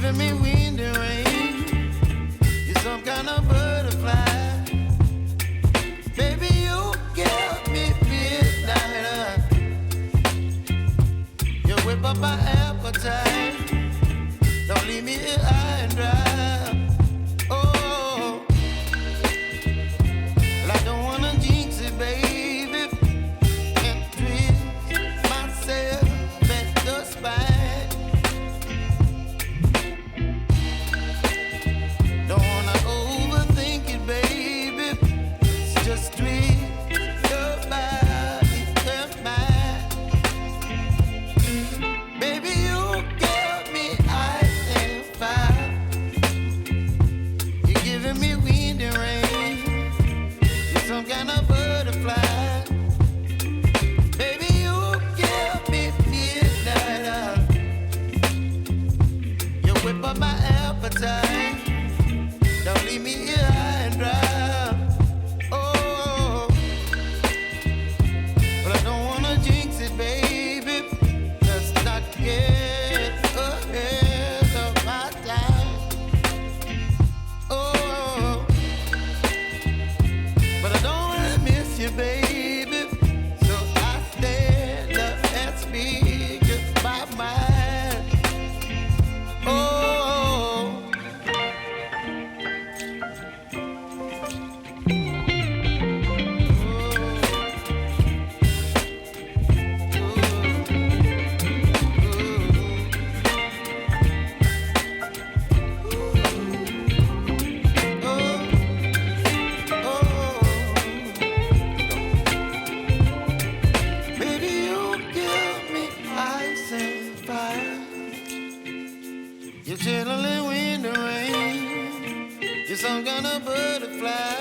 giving me wind and rain. You're some kind of butterfly. Baby, you give me midnight. You whip up my appetite. Don't leave me here high and dry. Oh, well, I don't wanna jinx it, baby, and twist myself at the spine. Don't wanna overthink it, baby. It's just twist your body and mine. Baby, you give me ice and fire. You're giving me wind and rain. You're some kind of butterfly. Baby, you give me midnight. You whip up my appetite. Don't leave me here high and dry. Oh, but I don't wanna jinx it, baby. Let's not get ahead of my time. Oh, but I don't wanna miss you, baby. So I stand up and speak just my mind. Oh. Baby, you give me ice and fire. You're chilling wind and rain. You're some kind of butterfly.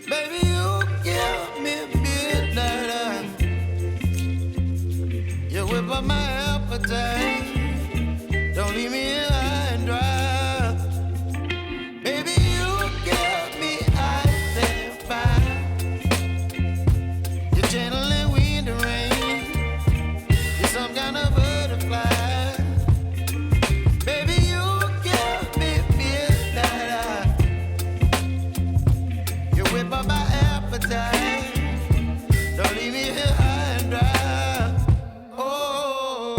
Baby, you give me midnight. You whip up my appetite. Don't leave me here high and dry. Baby, you give me ice and fire. You're channeling wind and rain. You're some kind of butterfly. Baby, you give me midnight. You whip up my appetite. Don't leave me here high and dry. Oh.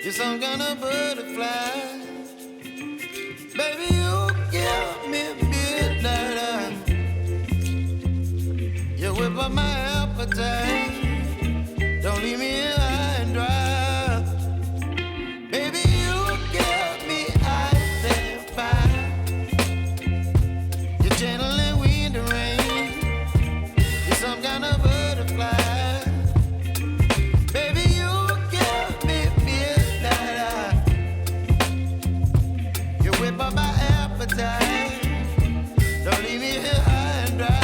You're some kind of butterfly. Baby, you give me midnight. You whip up my appetite. Don't leave me here high and dry. Baby, you give me ice and fire. You're channeling wind and rain. You're some kind of butterfly. Baby, you give me midnight. You whip up my appetite. Don't leave me here high and dry.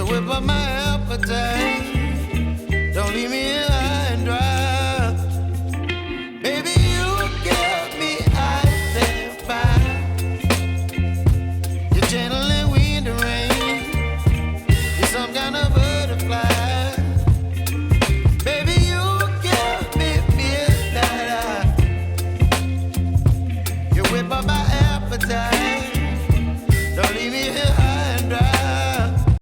Whip up my appetite.